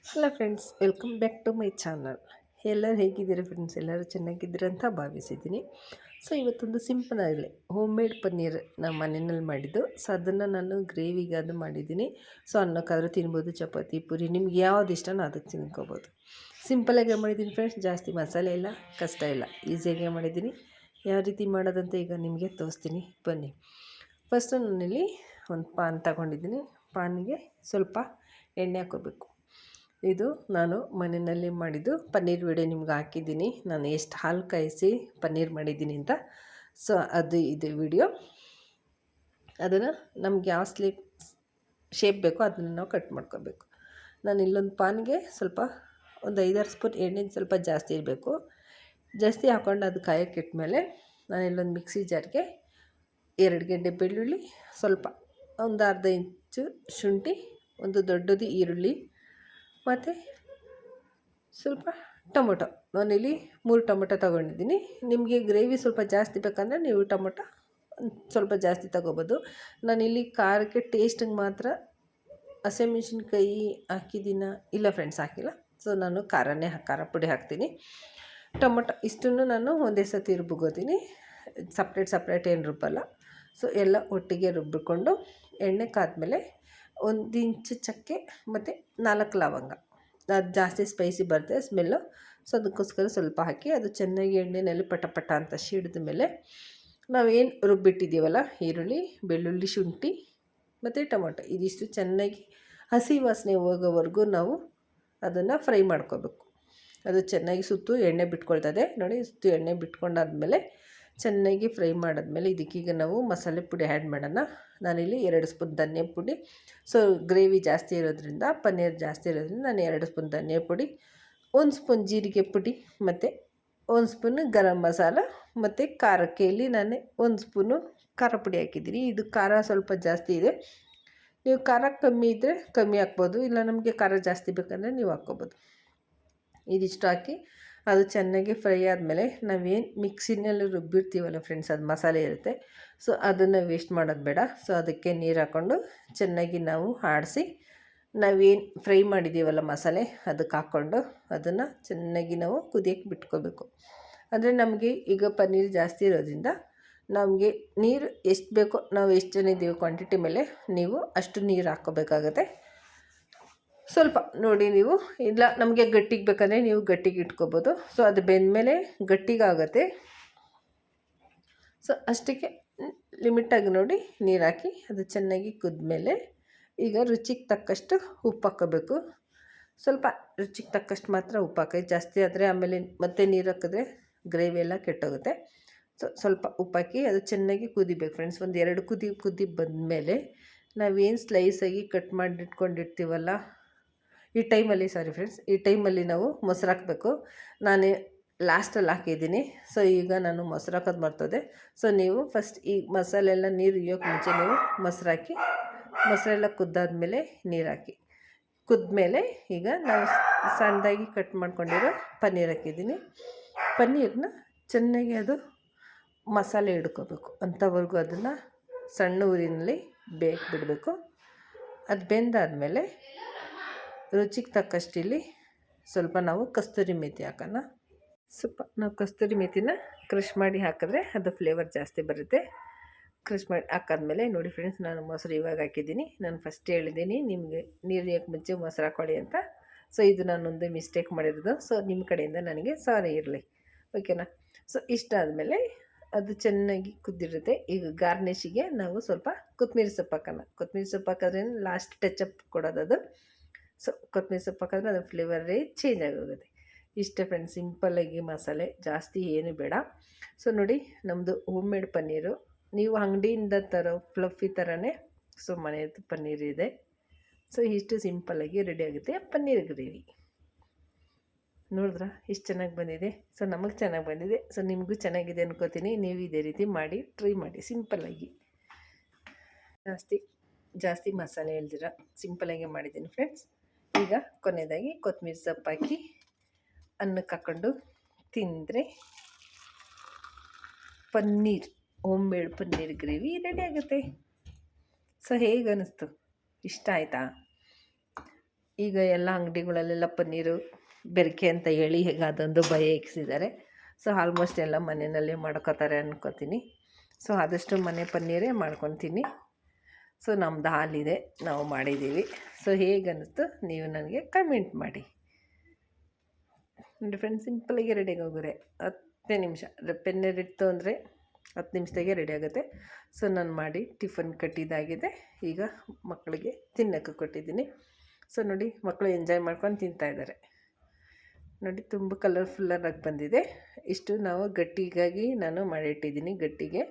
Hello friends, welcome back to my channel. ಎಲ್ಲರೂ ಹೇಗಿದ್ದೀರಾ friends? ಎಲ್ಲರೂ ಚೆನ್ನಾಗಿದ್ದೀರ ಅಂತ ಭಾವಿಸಿದ್ದೀನಿ. ಸೊ ಇವತ್ತೊಂದು ಸಿಂಪಲ್ ಆಗಲಿ ಹೋಮ್ ಮೇಡ್ ಪನ್ನೀರ್ ನಮ್ಮ ಮನೆಯಲ್ಲಿ ಮಾಡಿದ್ದು. ಸೊ ಅದನ್ನು ನಾನು ಗ್ರೇವಿಗಾದ್ರು ಮಾಡಿದ್ದೀನಿ. ಸೊ ಅನ್ನಕ್ಕಾದರೂ ತಿನ್ಬೋದು, ಚಪಾತಿ ಪೂರಿ ನಿಮ್ಗೆ ಯಾವ್ದು ಇಷ್ಟನೋ ಅದಕ್ಕೆ ತಿನ್ಕೋಬೋದು. ಸಿಂಪಲಾಗೆ ಮಾಡಿದ್ದೀನಿ ಫ್ರೆಂಡ್ಸ್, ಜಾಸ್ತಿ ಮಸಾಲೆ ಇಲ್ಲ, ಕಷ್ಟ ಇಲ್ಲ, ಈಸಿಯಾಗೆ ಮಾಡಿದ್ದೀನಿ. ಯಾವ ರೀತಿ ಮಾಡೋದಂತ ಈಗ ನಿಮಗೆ ತೋರಿಸ್ತೀನಿ, ಬನ್ನಿ. ಫಸ್ಟು ನಾನಿಲ್ಲಿ ಒಂದು ಪಾನ್ ತಗೊಂಡಿದ್ದೀನಿ. ಪಾನಿಗೆ ಸ್ವಲ್ಪ ಎಣ್ಣೆ ಹಾಕೋಬೇಕು. ಇದು ನಾನು ಮನೆಯಲ್ಲಿ ಮಾಡಿದ್ದು ಪನ್ನೀರ್ ವಿಡಿಯೋ ನಿಮ್ಗೆ ಹಾಕಿದ್ದೀನಿ, ನಾನು ಎಷ್ಟು ಹಾಲು ಕಾಯಿಸಿ ಪನ್ನೀರ್ ಮಾಡಿದ್ದೀನಿ ಅಂತ. ಸೊ ಅದು ಇದು ವಿಡಿಯೋ. ಅದನ್ನು ನಮ್ಗೆ ಯಾವ ಶೇಪ್ ಬೇಕೋ ಅದನ್ನು ನಾವು ಕಟ್ ಮಾಡ್ಕೋಬೇಕು. ನಾನು ಇಲ್ಲೊಂದು ಪಾನ್ಗೆ ಸ್ವಲ್ಪ ಒಂದು 5-6 ಸ್ಪೂನ್ ಎಣ್ಣೆ ಸ್ವಲ್ಪ ಜಾಸ್ತಿ ಇರಬೇಕು. ಜಾಸ್ತಿ ಹಾಕ್ಕೊಂಡು ಅದು ಕಾಯಕ್ಕೆ ಇಟ್ಮೇಲೆ ನಾನು ಇಲ್ಲೊಂದು ಮಿಕ್ಸಿ ಜಾರ್ಗೆ 2 ಗೆಡ್ಡೆ ಬೆಳ್ಳುಳ್ಳಿ, ಸ್ವಲ್ಪ ಒಂದು ಅರ್ಧ ಇಂಚು ಶುಂಠಿ, ಒಂದು ದೊಡ್ಡದು ಈರುಳ್ಳಿ ಮತ್ತು ಸ್ವಲ್ಪ ಟೊಮೊಟೊ. ನಾನಿಲ್ಲಿ 3 ಟೊಮೊಟೊ ತೊಗೊಂಡಿದ್ದೀನಿ. ನಿಮಗೆ ಗ್ರೇವಿ ಸ್ವಲ್ಪ ಜಾಸ್ತಿ ಬೇಕಂದರೆ ನೀವು ಟೊಮೊಟೊ ಸ್ವಲ್ಪ ಜಾಸ್ತಿ ತೊಗೋಬೋದು. ನಾನಿಲ್ಲಿ ಖಾರಕ್ಕೆ ಟೇಸ್ಟಿಗೆ ಮಾತ್ರ ಹಸಿಮೆಣ್ಸಿನ್ಕಾಯಿ ಹಾಕಿದ್ದೀನ, ಇಲ್ಲ ಫ್ರೆಂಡ್ಸ್ ಹಾಕಿಲ್ಲ. ಸೊ ನಾನು ಖಾರ ಪುಡಿ ಹಾಕ್ತೀನಿ. ಟೊಮೊಟೊ ಇಷ್ಟನ್ನು ನಾನು ಒಂದೇ ಸತಿ ರುಬ್ಬಿಗೋತೀನಿ, ಸಪ್ರೇಟ್ ಏನು ರುಬ್ಬಲ್ಲ. ಸೊ ಎಲ್ಲ ಒಟ್ಟಿಗೆ ರುಬ್ಬಿಕೊಂಡು ಎಣ್ಣೆ ಕಾದ್ಮೇಲೆ 1 ಇಂಚು ಚಕ್ಕೆ ಮತ್ತು 4 ಲವಂಗ. ಅದು ಜಾಸ್ತಿ ಸ್ಪೈಸಿ ಬರುತ್ತೆ ಸ್ಮೆಲ್ಲು. ಸೊ ಅದಕ್ಕೋಸ್ಕರ ಸ್ವಲ್ಪ ಹಾಕಿ ಅದು ಚೆನ್ನಾಗಿ ಎಣ್ಣೆಯಲ್ಲಿ ಪಟ ಪಟ ಅಂತ ಸಿಡಿದ ಮೇಲೆ ನಾವೇನು ರುಬ್ಬಿಟ್ಟಿದ್ದೀವಲ್ಲ, ಈರುಳ್ಳಿ, ಬೆಳ್ಳುಳ್ಳಿ, ಶುಂಠಿ ಮತ್ತು ಟೊಮೊಟೊ, ಇದಿಷ್ಟು ಚೆನ್ನಾಗಿ ಹಸಿ ವಾಸನೆ ಹೋಗೋವರೆಗೂ ನಾವು ಅದನ್ನು ಫ್ರೈ ಮಾಡ್ಕೋಬೇಕು. ಅದು ಚೆನ್ನಾಗಿ ಸುತ್ತು ಎಣ್ಣೆ ಬಿಟ್ಕೊಳ್ತದೆ ನೋಡಿ. ಸುತ್ತು ಎಣ್ಣೆ ಬಿಟ್ಕೊಂಡಾದ್ಮೇಲೆ ಚೆನ್ನಾಗಿ ಫ್ರೈ ಮಾಡಿದ್ಮೇಲೆ ಇದಕ್ಕೀಗ ನಾವು ಮಸಾಲೆ ಪುಡಿ ಆ್ಯಡ್ ಮಾಡೋಣ. ನಾನಿಲ್ಲಿ 2 ಸ್ಪೂನ್ ಧನಿಯಾ ಪುಡಿ. ಸೊ ಗ್ರೇವಿ ಜಾಸ್ತಿ ಇರೋದ್ರಿಂದ, ಪನ್ನೀರ್ ಜಾಸ್ತಿ ಇರೋದ್ರಿಂದ ನಾನು 2 ಸ್ಪೂನ್ ಧನಿಯಾ ಪುಡಿ, 1 ಸ್ಪೂನ್ ಜೀರಿಗೆ ಪುಡಿ ಮತ್ತು 1 ಸ್ಪೂನು ಗರಂ ಮಸಾಲ ಮತ್ತು ಖಾರಕ್ಕೆ ಇಲ್ಲಿ ನಾನು 1 ಸ್ಪೂನು ಖಾರ ಪುಡಿ ಹಾಕಿದ್ದೀನಿ. ಇದು ಖಾರ ಸ್ವಲ್ಪ ಜಾಸ್ತಿ ಇದೆ, ನೀವು ಖಾರ ಕಮ್ಮಿ ಇದ್ದರೆ ಕಮ್ಮಿ ಹಾಕ್ಬೋದು, ಇಲ್ಲ ನಮಗೆ ಖಾರ ಜಾಸ್ತಿ ಬೇಕಂದರೆ ನೀವು ಹಾಕ್ಕೋಬೋದು. ಇದಿಷ್ಟು ಹಾಕಿ ಅದು ಚೆನ್ನಾಗಿ ಫ್ರೈ ಆದಮೇಲೆ ನಾವೇನು ಮಿಕ್ಸಿನಲ್ಲಿ ರುಬ್ಬಿರ್ತೀವಲ್ಲ ಫ್ರೆಂಡ್ಸ್, ಅದು ಮಸಾಲೆ ಇರುತ್ತೆ. ಸೊ ಅದನ್ನು ವೇಸ್ಟ್ ಮಾಡೋದು ಬೇಡ. ಸೊ ಅದಕ್ಕೆ ನೀರು ಹಾಕ್ಕೊಂಡು ಚೆನ್ನಾಗಿ ನಾವು ಆಡಿಸಿ ನಾವೇನು ಫ್ರೈ ಮಾಡಿದ್ದೀವಲ್ಲ ಮಸಾಲೆ, ಅದಕ್ಕೆ ಹಾಕ್ಕೊಂಡು ಅದನ್ನು ಚೆನ್ನಾಗಿ ನಾವು ಕುದಿಯೋಕ್ಕೆ ಬಿಟ್ಕೋಬೇಕು. ಅಂದರೆ ನಮಗೆ ಈಗ ಪನ್ನೀರ್ ಜಾಸ್ತಿ ಇರೋದ್ರಿಂದ ನಮಗೆ ನೀರು ಎಷ್ಟು ಬೇಕೋ, ನಾವು ಎಷ್ಟು ಜನ ಇದ್ದೀವಿ ಕ್ವಾಂಟಿಟಿ ಮೇಲೆ ನೀವು ಅಷ್ಟು ನೀರು ಹಾಕ್ಕೋಬೇಕಾಗತ್ತೆ. ಸ್ವಲ್ಪ ನೋಡಿ ನೀವು, ಇಲ್ಲ ನಮಗೆ ಗಟ್ಟಿಗೆ ಬೇಕಂದರೆ ನೀವು ಗಟ್ಟಿಗೆ ಇಟ್ಕೋಬೋದು. ಸೊ ಅದು ಬೆಂದಮೇಲೆ ಗಟ್ಟಿಗಾಗುತ್ತೆ. ಸೊ ಅಷ್ಟಕ್ಕೆ ಲಿಮಿಟಾಗಿ ನೋಡಿ ನೀರು ಹಾಕಿ ಅದು ಚೆನ್ನಾಗಿ ಕುದ್ಮೇಲೆ ಈಗ ರುಚಿಗೆ ತಕ್ಕಷ್ಟು ಉಪ್ಪು ಹಾಕ್ಕೋಬೇಕು. ಸ್ವಲ್ಪ ರುಚಿಗೆ ತಕ್ಕಷ್ಟು ಮಾತ್ರ ಉಪ್ಪು ಹಾಕಿ, ಜಾಸ್ತಿ ಆದರೆ ಆಮೇಲೆ ಮತ್ತೆ ನೀರು ಹಾಕಿದ್ರೆ ಗ್ರೇವಿ ಎಲ್ಲ ಕೆಟ್ಟೋಗುತ್ತೆ. ಸೊ ಸ್ವಲ್ಪ ಉಪ್ಪು ಹಾಕಿ ಅದು ಚೆನ್ನಾಗಿ ಕುದಿಬೇಕು ಫ್ರೆಂಡ್ಸ್. ಒಂದು 2 ಕುದಿ ಬಂದಮೇಲೆ ನಾವೇನು ಸ್ಲೈಸಾಗಿ ಕಟ್ ಮಾಡಿಟ್ಕೊಂಡಿರ್ತೀವಲ್ಲ, ಈ ಟೈಮಲ್ಲಿ ನಾವು ಮೊಸರು ಹಾಕಬೇಕು. ನಾನು ಲಾಸ್ಟಲ್ಲಿ ಹಾಕಿದ್ದೀನಿ. ಸೊ ಈಗ ನಾನು ಮೊಸರು ಹಾಕೋದು ಮರ್ತೋದೆ. ಸೊ ನೀವು ಫಸ್ಟ್ ಈ ಮಸಾಲೆ ಎಲ್ಲ ನೀರು ಇಯೋಕ್ಕೆ ಮುಂಚೆ ನೀವು ಮೊಸರು ಹಾಕಿ, ಮೊಸರೆಲ್ಲ ಕುದ್ದಾದ್ಮೇಲೆ ನೀರು ಹಾಕಿ, ಕುದ್ಮೇಲೆ ಈಗ ನಾವು ಸಣ್ಣದಾಗಿ ಕಟ್ ಮಾಡ್ಕೊಂಡಿರೋ ಪನ್ನೀರ್ ಹಾಕಿದ್ದೀನಿ. ಪನ್ನೀರನ್ನ ಚೆನ್ನಾಗಿ ಅದು ಮಸಾಲೆ ಹಿಡ್ಕೋಬೇಕು ಅಂಥವರೆಗೂ ಅದನ್ನು ಸಣ್ಣ ಊರಿನಲ್ಲಿ ಬಿಡಬೇಕು. ಅದು ಬೆಂದಾದಮೇಲೆ ರುಚಿಗೆ ತಕ್ಕಷ್ಟು ಇಲ್ಲಿ ಸ್ವಲ್ಪ ನಾವು ಕಸ್ತೂರಿ ಮೇಥಿ ಹಾಕೋಣ. ಸ್ವಲ್ಪ ನಾವು ಕಸ್ತೂರಿ ಮೇಥಿನ ಕ್ರಷ್ ಮಾಡಿ ಹಾಕಿದ್ರೆ ಅದು ಫ್ಲೇವರ್ ಜಾಸ್ತಿ ಬರುತ್ತೆ. ಕ್ರಷ್ ಮಾಡಿ ಹಾಕಾದ್ಮೇಲೆ ನೋಡಿ ಫ್ರೆಂಡ್ಸ್, ನಾನು ಮೊಸರು ಇವಾಗ ಹಾಕಿದ್ದೀನಿ. ನಾನು ಫಸ್ಟ್ ಹೇಳಿದ್ದೀನಿ ನಿಮಗೆ ನೀರು ಹಾಕಿ ಮುಂಚೆ ಮೊಸರು ಹಾಕ್ಕೊಳ್ಳಿ ಅಂತ. ಸೊ ಇದು ನಾನೊಂದು ಮಿಸ್ಟೇಕ್ ಮಾಡಿರೋದು. ಸೊ ನಿಮ್ಮ ಕಡೆಯಿಂದ ನನಗೆ ಸಾರಿ ಇರಲಿ, ಓಕೆನಾ. ಸೊ ಇಷ್ಟಾದಮೇಲೆ ಅದು ಚೆನ್ನಾಗಿ ಕುದ್ದಿರುತ್ತೆ. ಈಗ ಗಾರ್ನಿಷಿಗೆ ನಾವು ಸ್ವಲ್ಪ ಕೊತ್ತಂಬರಿ ಸೊಪ್ಪು ಹಾಕೋಣ. ಕೊತ್ತಂಬರಿ ಸೊಪ್ಪು ಹಾಕಿದ್ರೆ ಲಾಸ್ಟ್ ಟಚಪ್ ಕೊಡೋದದು. ಸೊ ಕೊತ್ತಂಬರಿ ಸೊಪ್ಪು ಹಾಕಿದ್ರೆ ಅದು ಫ್ಲೇವರೇ ಚೇಂಜ್ ಆಗೋಗುತ್ತೆ. ಇಷ್ಟೇ ಫ್ರೆಂಡ್ಸ್, ಸಿಂಪಲ್ಲಾಗಿ ಮಸಾಲೆ, ಜಾಸ್ತಿ ಏನು ಬೇಡ. ಸೊ ನೋಡಿ, ನಮ್ಮದು ಹೋಮ್ ಮೇಡ್ ಪನ್ನೀರು. ನೀವು ಅಂಗಡಿಯಿಂದ ತರೋ ಫ್ಲಫಿ ಥರನೇ ಸೊ ಮನೆಯದು ಪನ್ನೀರ್ ಇದೆ. ಸೊ ಇಷ್ಟು ಸಿಂಪಲ್ಲಾಗಿ ರೆಡಿ ಆಗುತ್ತೆ ಪನ್ನೀರ್ ಗ್ರೇವಿ. ನೋಡಿದ್ರಾ ಇಷ್ಟು ಚೆನ್ನಾಗಿ ಬಂದಿದೆ. ಸೊ ನಮಗೆ ಚೆನ್ನಾಗಿ ಬಂದಿದೆ. ಸೊ ನಿಮಗೂ ಚೆನ್ನಾಗಿದೆ ಅನ್ಕೋತೀನಿ. ನೀವು ಇದೇ ರೀತಿ ಮಾಡಿ ಟ್ರೈ ಮಾಡಿ ಸಿಂಪಲ್ಲಾಗಿ. ಜಾಸ್ತಿ ಮಸಾಲೆ ಇಲ್ದಿರ ಸಿಂಪಲ್ಲಾಗಿ ಮಾಡಿದ್ದೀನಿ ಫ್ರೆಂಡ್ಸ್. ಈಗ ಕೊನೆಯದಾಗಿ ಕೊತ್ತಂಬರಿ ಸೊಪ್ಪು ಹಾಕಿ ಅನ್ನಕ್ಕೆ ಹಾಕ್ಕೊಂಡು ತಿಂದರೆ paneer, home made paneer gravy ready ಆಗುತ್ತೆ. ಸೊ ಹೇಗೆ ಅನ್ನಿಸ್ತು? ಇಷ್ಟ ಆಯಿತಾ? ಈಗ ಎಲ್ಲ ಅಂಗಡಿಗಳಲ್ಲೆಲ್ಲ ಪನ್ನೀರು ಬೆರಕೆ ಅಂತ ಹೇಳಿ ಈಗ ಅದೊಂದು ಭಯ ಇಕ್ಸಿದ್ದಾರೆ. ಸೊ ಆಲ್ಮೋಸ್ಟ್ ಎಲ್ಲ ಮನೆಯಲ್ಲೇ ಮಾಡ್ಕೋತಾರೆ ಅನ್ಕೋತೀನಿ. ಸೊ ಆದಷ್ಟು ಮನೆ ಪನ್ನೀರೇ ಮಾಡ್ಕೊತೀನಿ. ಸೊ ನಮ್ಮದು ಹಾಲಿದೆ, ನಾವು ಮಾಡಿದ್ದೀವಿ. ಸೊ ಹೇಗೆ ಅನ್ನಿಸ್ತು ನೀವು ನನಗೆ ಕಮೆಂಟ್ ಮಾಡಿ. ನೋಡಿ ಫ್ರೆಂಡ್ಸ್, ಸಿಂಪಲಾಗಿ ರೆಡಿಯಾಗಿ ಹೋಗೋರೆ 10 ನಿಮಿಷ. ಪನ್ನೀರ್ ಇಟ್ಟು ಅಂದರೆ 10 ನಿಮಿಷದಾಗೆ ರೆಡಿ ಆಗುತ್ತೆ. ಸೊ ನಾನು ಮಾಡಿ ಟಿಫನ್ ಕಟ್ಟಿದ್ದಾಗಿದೆ. ಈಗ ಮಕ್ಕಳಿಗೆ ತಿನ್ನೋಕ್ಕೆ ಕೊಟ್ಟಿದ್ದೀನಿ. ಸೊ ನೋಡಿ, ಮಕ್ಕಳು ಎಂಜಾಯ್ ಮಾಡ್ಕೊಂಡು ತಿಂತಾಯಿದ್ದಾರೆ. ನೋಡಿ, ತುಂಬ ಕಲರ್ಫುಲ್ಲಾಗಿ ಬಂದಿದೆ. ಇಷ್ಟು ನಾವು ಗಟ್ಟಿಗಾಗಿ ನಾನು ಮಾಡಿಟ್ಟಿದ್ದೀನಿ, ಗಟ್ಟಿಗೆ.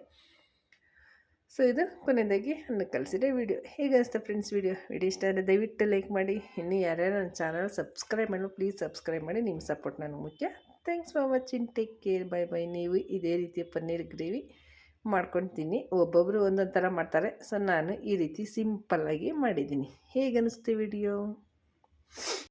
ಸೊ ಇದು ಕೊನೆಯದಾಗಿ ಅನ್ನ ಕಲಿಸಿದೆ ವೀಡಿಯೋ. ಹೇಗೆ ಅನಿಸ್ತಾ ಫ್ರೆಂಡ್ಸ್ ವಿಡಿಯೋ ಇಷ್ಟ ಆದರೆ ದಯವಿಟ್ಟು ಲೈಕ್ ಮಾಡಿ. ಇನ್ನು ಯಾರ್ಯಾರು ನನ್ನ ಚಾನಲ್ ಸಬ್ಸ್ಕ್ರೈಬ್ ಮಾಡಿ, ಪ್ಲೀಸ್ ಸಬ್ಸ್ಕ್ರೈಬ್ ಮಾಡಿ. ನಿಮ್ಮ ಸಪೋರ್ಟ್ ನನಗೆ ಮುಖ್ಯ. Thanks for watching. Take care. Bye bye. ನೀವು ಇದೇ ರೀತಿಯ ಪನ್ನೀರ್ ಗ್ರೇವಿ ಮಾಡ್ಕೊತೀನಿ. ಒಬ್ಬೊಬ್ಬರು ಒಂದೊಂದು ಥರ ಮಾಡ್ತಾರೆ. ಸೊ ನಾನು ಈ ರೀತಿ ಸಿಂಪಲ್ಲಾಗಿ ಮಾಡಿದ್ದೀನಿ. ಹೇಗೆ ಅನ್ನಿಸ್ತು ವಿಡಿಯೋ?